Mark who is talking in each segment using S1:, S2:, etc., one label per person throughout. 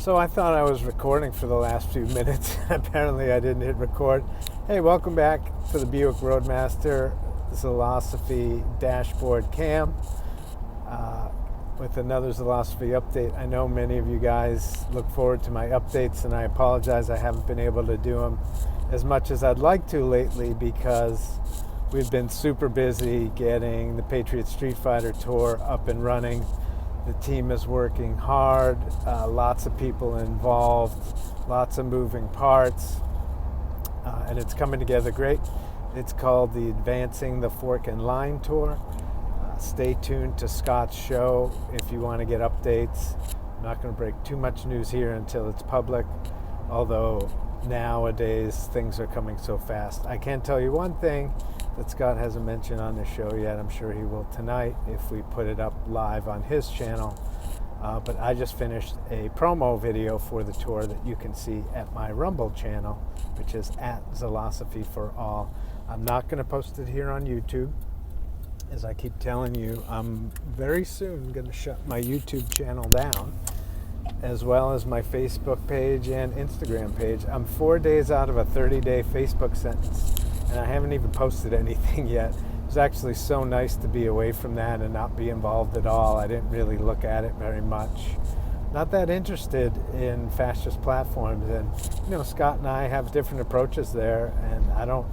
S1: So I thought I was recording for the last few minutes. Apparently I didn't hit record. Hey, welcome back to the Buick Roadmaster Zilosophy dashboard cam with another Zilosophy update. I know many of you guys look forward to my updates, and I apologize I haven't been able to do them as much as I'd like to lately because we've been super busy getting the Patriot Street Fighter Tour up and running. The team is working hard, lots of people involved, lots of moving parts, and it's coming together great. It's called the Advancing the Forkin Line Tour. Stay tuned to Scott's show if you want to get updates. I'm not going to break too much news here until it's public, although nowadays things are coming so fast. I can tell you one thing that Scott hasn't mentioned on the show yet. I'm sure he will tonight if we put it up live on his channel. But I just finished a promo video for the tour that you can see at my Rumble channel, which is at Zilosophy for all. I'm not going to post it here on YouTube. As I keep telling you, I'm very soon going to shut my YouTube channel down, as well as my Facebook page and Instagram page. I'm 4 days out of a 30-day Facebook sentence, and I haven't even posted anything yet. It was actually so nice to be away from that and not be involved at all. I didn't really look at it very much. Not that interested in fascist platforms, and Scott and I have different approaches there, and I don't,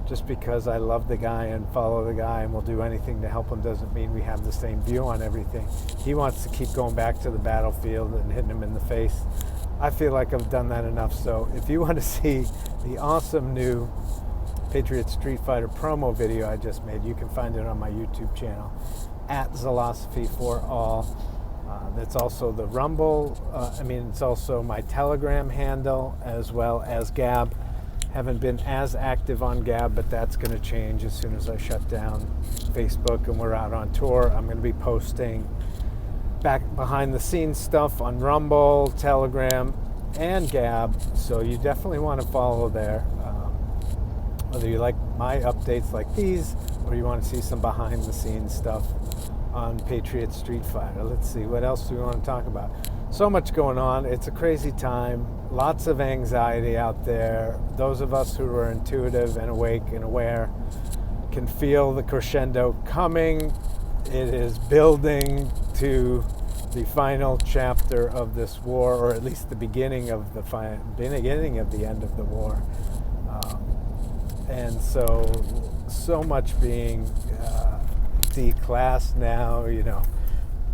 S1: just because I love the guy and follow the guy and will do anything to help him doesn't mean we have the same view on everything. He wants to keep going back to the battlefield and hitting him in the face. I feel like I've done that enough. So if you want to see the awesome new Patriot Street Fighter promo video I just made, you can find it on my YouTube channel at Zilosophy for all. That's also the Rumble. It's also my Telegram handle as well as Gab. Haven't been as active on Gab, but that's going to change as soon as I shut down Facebook and we're out on tour. I'm going to be posting back behind the scenes stuff on Rumble, Telegram, and Gab, so you definitely want to follow there. Whether you like my updates like these or you want to see some behind the scenes stuff on Patriot Street Fighter. Let's see, what else do we want to talk about? So much going on. It's a crazy time. Lots of anxiety out there. Those of us who are intuitive and awake and aware can feel the crescendo coming. It is building to the final chapter of this war, or at least the beginning of the end of the war. And so much being declassed now.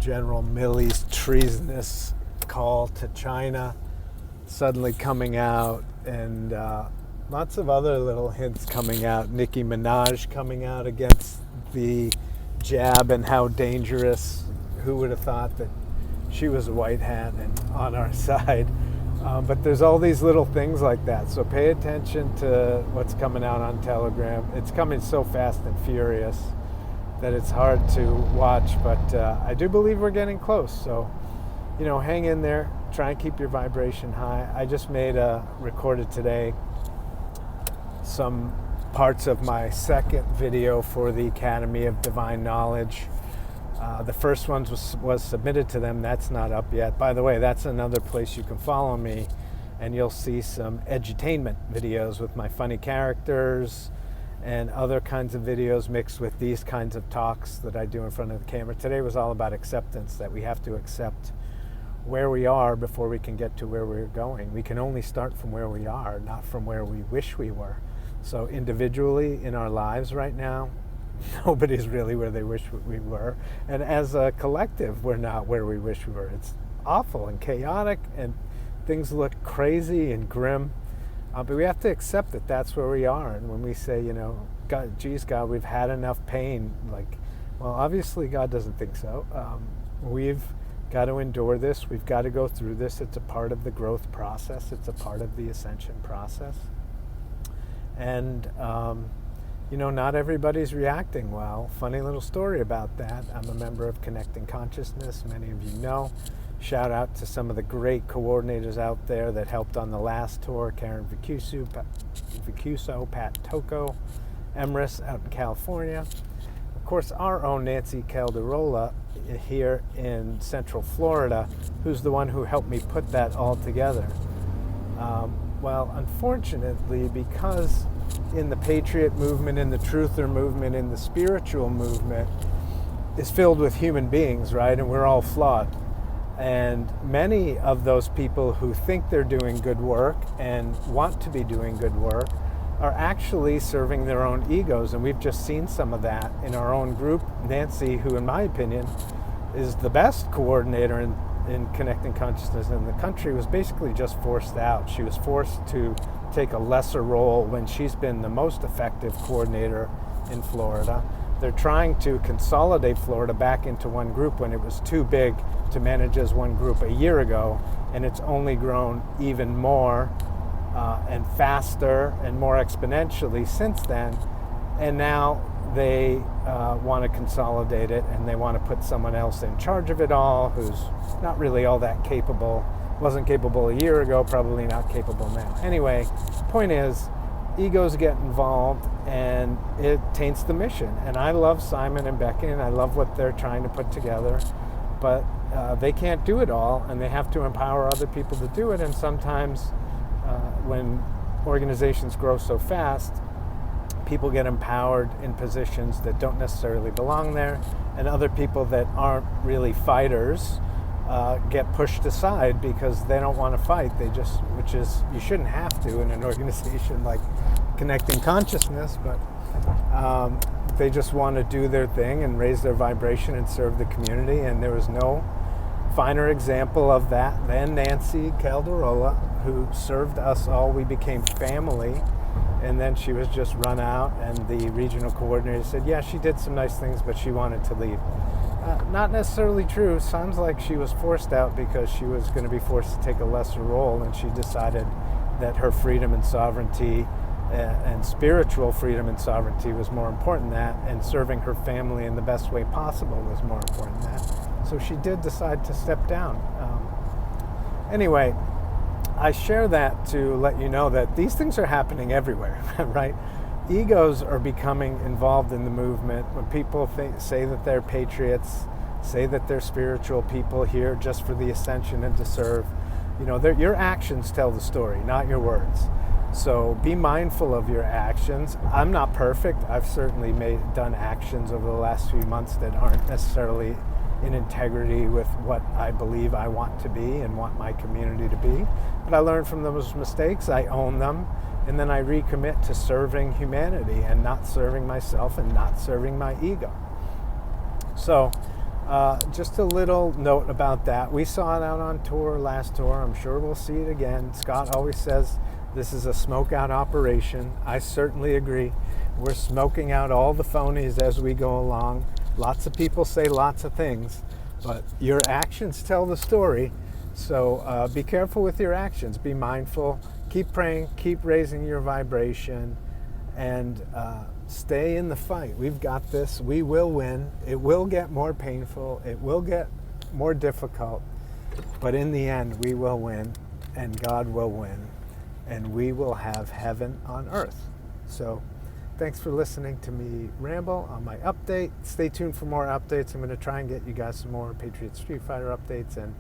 S1: General Milley's treasonous call to China suddenly coming out, and lots of other little hints coming out. Nicki Minaj coming out against the jab and how dangerous. Who would have thought that she was a white hat and on our side? But there's all these little things like that. So pay attention to what's coming out on Telegram. It's coming so fast and furious that it's hard to watch, but I do believe we're getting close. So, hang in there. Try and keep your vibration high. I just recorded today some parts of my second video for the Academy of Divine Knowledge. The first one was submitted to them. That's not up yet. By the way, that's another place you can follow me, and you'll see some edutainment videos with my funny characters and other kinds of videos mixed with these kinds of talks that I do in front of the camera. Today was all about acceptance, that we have to accept where we are before we can get to where we're going. We can only start from where we are, not from where we wish we were. So individually in our lives right now, nobody's really where they wish we were. And as a collective, we're not where we wish we were. It's awful and chaotic, and things look crazy and grim. But we have to accept that that's where we are. And when we say, God, geez, God, we've had enough pain, well, obviously God doesn't think so. We've got to endure this. We've got to go through this. It's a part of the growth process. It's a part of the ascension process. And, not everybody's reacting well. Funny little story about that. I'm a member of Connecting Consciousness. Many of you know. Shout out to some of the great coordinators out there that helped on the last tour. Karen Vicuso, Pat Toko, Emrys out in California. Of course, our own Nancy Calderola here in Central Florida, who's the one who helped me put that all together. Well, unfortunately, because in the Patriot movement, in the Truther movement, in the spiritual movement, is filled with human beings, right? And we're all flawed. And many of those people who think they're doing good work and want to be doing good work are actually serving their own egos. And we've just seen some of that in our own group. Nancy, who in my opinion is the best coordinator in connecting consciousness in the country, was basically just forced out. She was forced to take a lesser role when she's been the most effective coordinator in Florida. They're trying to consolidate Florida back into one group when it was too big to manage as one group a year ago, and it's only grown even more and faster and more exponentially since then. And now they want to consolidate it, and they want to put someone else in charge of it all who's not really all that capable, wasn't capable a year ago, probably not capable now. Anyway, point is, egos get involved and it taints the mission. And I love Simon and Becky, and I love what they're trying to put together, but they can't do it all, and they have to empower other people to do it. And sometimes when organizations grow so fast, people get empowered in positions that don't necessarily belong there, and other people that aren't really fighters get pushed aside because they don't want to fight. They just, which is, you shouldn't have to in an organization like Connecting Consciousness, but they just want to do their thing and raise their vibration and serve the community. And there was no finer example of that than Nancy Calderola, who served us all. We became family. And then she was just run out, and the regional coordinator said, yeah, she did some nice things, but she wanted to leave. Not necessarily true. Sounds like she was forced out because she was going to be forced to take a lesser role, and she decided that her freedom and sovereignty and spiritual freedom and sovereignty was more important than that, and serving her family in the best way possible was more important than that. So she did decide to step down. Anyway, I share that to let you know that these things are happening everywhere, right? Egos are becoming involved in the movement. When people say that they're patriots, say that they're spiritual people here just for the ascension and to serve, you know, your actions tell the story, not your words. So be mindful of your actions. I'm not perfect. I've certainly done actions over the last few months that aren't necessarily in integrity with what I believe I want to be and want my community to be. But I learned from those mistakes, I own them, and then I recommit to serving humanity and not serving myself and not serving my ego. So just a little note about that. We saw it out on tour, last tour. I'm sure we'll see it again. Scott always says this is a smoke out operation. I certainly agree. We're smoking out all the phonies as we go along. Lots of people say lots of things, but your actions tell the story. So be careful with your actions. Be mindful. Keep praying. Keep raising your vibration, and stay in the fight. We've got this. We will win. It will get more painful. It will get more difficult, but in the end, we will win, and God will win, and we will have heaven on earth. So thanks for listening to me ramble on my update. Stay tuned for more updates. I'm going to try and get you guys some more Patriot Street Fighter updates, and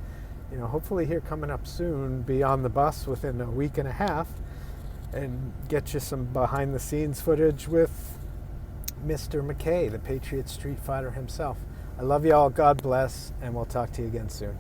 S1: hopefully here coming up soon, be on the bus within a week and a half and get you some behind the scenes footage with Mr. McKay, the Patriot Street Fighter himself. I love you all. God bless, and we'll talk to you again soon.